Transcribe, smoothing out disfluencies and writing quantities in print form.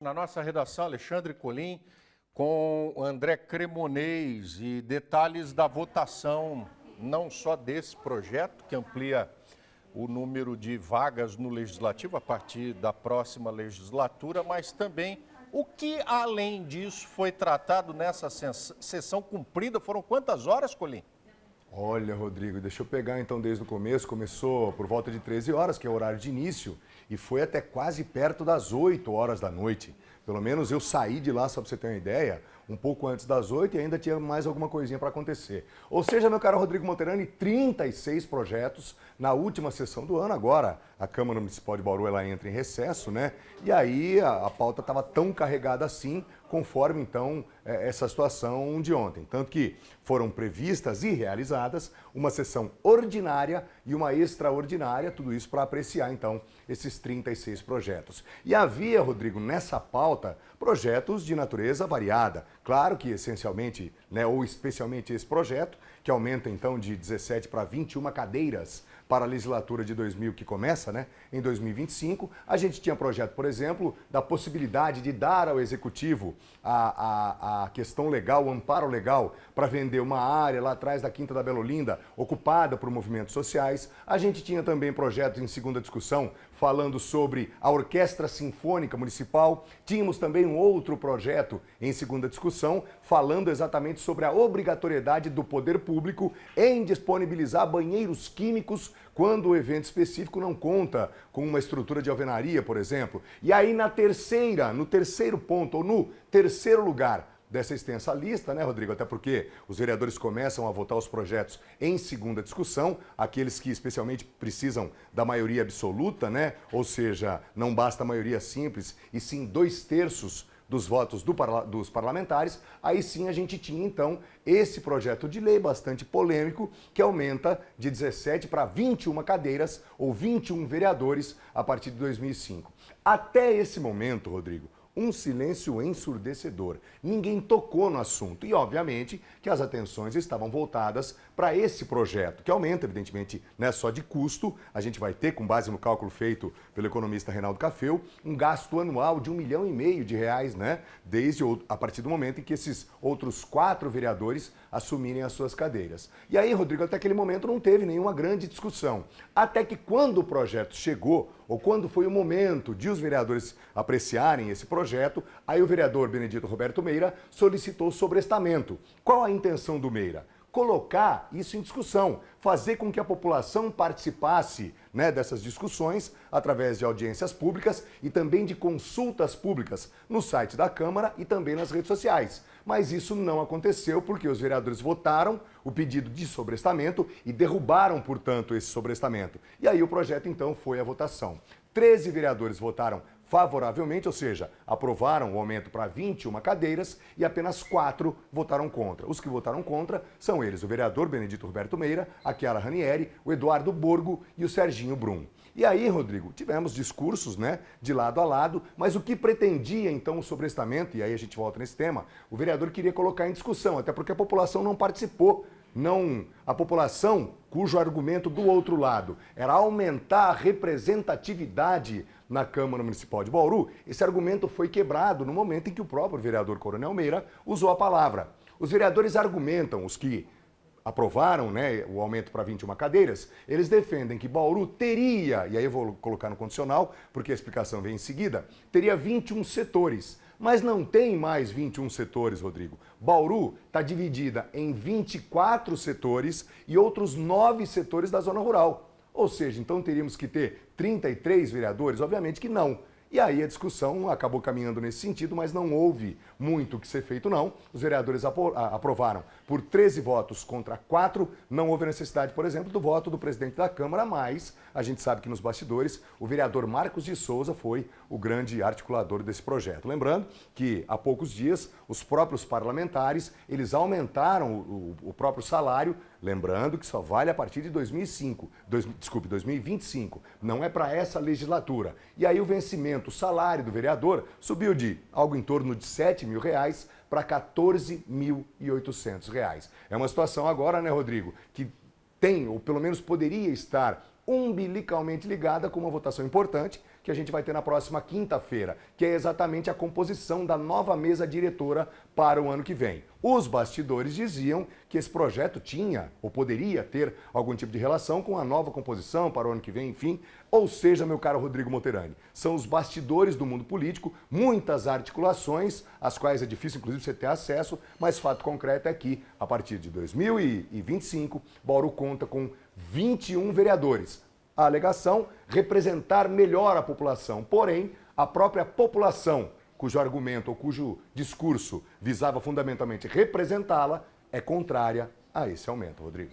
Na nossa redação, Alexandre Colim, com o André Cremonês e detalhes da votação, não só desse projeto, que amplia o número de vagas no Legislativo a partir da próxima legislatura, mas também o que, além disso, foi tratado nessa sessão cumprida. Foram quantas horas, Colim? Olha, Rodrigo, deixa eu pegar então desde o começo. Começou por volta de 13 horas, que é o horário de início, e foi até quase perto das 8 horas da noite. Pelo menos eu saí de lá, só para você ter uma ideia, um pouco antes das 8 e ainda tinha mais alguma coisinha para acontecer. Ou seja, meu caro Rodrigo Monterani, 36 projetos na última sessão do ano. Agora a Câmara Municipal de Bauru ela entra em recesso, né? E aí a pauta estava tão carregada assim, conforme então essa situação de ontem. Tanto que foram previstas e realizadas uma sessão ordinária e uma extraordinária, tudo isso para apreciar então esses 36 projetos. E havia, Rodrigo, nessa pauta, projetos de natureza variada. Claro que essencialmente, né, ou especialmente esse projeto, que aumenta então de 17 para 21 cadeiras para a legislatura de 2000, que começa, né, em 2025. A gente tinha projeto, por exemplo, da possibilidade de dar ao Executivo a questão legal, o amparo legal, para vender uma área lá atrás da Quinta da Bela Olinda, ocupada por movimentos sociais. A gente tinha também projetos em segunda discussão, falando sobre a Orquestra Sinfônica Municipal. Tínhamos também um outro projeto em segunda discussão, falando exatamente sobre a obrigatoriedade do poder público em disponibilizar banheiros químicos quando o evento específico não conta com uma estrutura de alvenaria, por exemplo. E aí no terceiro ponto, ou no terceiro lugar dessa extensa lista, né, Rodrigo? Até porque os vereadores começam a votar os projetos em segunda discussão, aqueles que especialmente precisam da maioria absoluta, né? Ou seja, não basta a maioria simples, e sim 2/3 dos votos dos parlamentares. Aí sim a gente tinha então esse projeto de lei bastante polêmico, que aumenta de 17 para 21 cadeiras ou 21 vereadores a partir de 2005. Até esse momento, Rodrigo, um silêncio ensurdecedor. Ninguém tocou no assunto e, obviamente, que as atenções estavam voltadas para esse projeto, que aumenta, evidentemente, não é só de custo. A gente vai ter, com base no cálculo feito pelo economista Reinaldo Cafeu, um gasto anual de R$1,5 milhão, né? A partir do momento em que esses outros 4 vereadores assumirem as suas cadeiras. E aí, Rodrigo, até aquele momento não teve nenhuma grande discussão. Até que quando o projeto chegou, ou quando foi o momento de os vereadores apreciarem esse projeto, aí o vereador Benedito Roberto Meira solicitou sobrestamento. Qual a intenção do Meira? Colocar isso em discussão, fazer com que a população participasse, né, dessas discussões através de audiências públicas e também de consultas públicas no site da Câmara e também nas redes sociais. Mas isso não aconteceu porque os vereadores votaram o pedido de sobrestamento e derrubaram, portanto, esse sobrestamento. E aí o projeto então foi à votação. 13 vereadores votaram favoravelmente, ou seja, aprovaram o aumento para 21 cadeiras e apenas 4 votaram contra. Os que votaram contra são eles, o vereador Benedito Roberto Meira, a Chiara Ranieri, o Eduardo Borgo e o Serginho Brum. E aí, Rodrigo, tivemos discursos, né, de lado a lado, mas o que pretendia então o sobrestamento, e aí a gente volta nesse tema, o vereador queria colocar em discussão, até porque a população não participou. A população, cujo argumento do outro lado era aumentar a representatividade na Câmara Municipal de Bauru, esse argumento foi quebrado no momento em que o próprio vereador Coronel Meira usou a palavra. Os vereadores argumentam, os que aprovaram, né, o aumento para 21 cadeiras, eles defendem que Bauru teria, e aí eu vou colocar no condicional, porque a explicação vem em seguida, teria 21 setores. Mas não tem mais 21 setores, Rodrigo. Bauru está dividida em 24 setores e outros 9 setores da zona rural. Ou seja, então teríamos que ter 33 vereadores? Obviamente que não. E aí a discussão acabou caminhando nesse sentido, mas não houve muito o que ser feito, não. Os vereadores aprovaram por 13 votos contra 4. Não houve necessidade, por exemplo, do voto do presidente da Câmara, mas a gente sabe que nos bastidores o vereador Marcos de Souza foi o grande articulador desse projeto. Lembrando que há poucos dias os próprios parlamentares, eles aumentaram o próprio salário, lembrando que só vale a partir de 2025. Não é para essa legislatura. E aí o vencimento, o salário do vereador subiu de algo em torno de R$7 mil para R$14.800. É uma situação agora, né, Rodrigo, que tem, ou pelo menos poderia estar umbilicalmente ligada com uma votação importante, que que a gente vai ter na próxima quinta-feira, que é exatamente a composição da nova mesa diretora para o ano que vem. Os bastidores diziam que esse projeto tinha ou poderia ter algum tipo de relação com a nova composição para o ano que vem, enfim. Ou seja, meu caro Rodrigo Monterani, são os bastidores do mundo político, muitas articulações, às quais é difícil, inclusive, você ter acesso, mas fato concreto é que, a partir de 2025, Bauru conta com 21 vereadores. A alegação, representar melhor a população, porém, a própria população, cujo argumento ou cujo discurso visava fundamentalmente representá-la, é contrária a esse aumento, Rodrigo.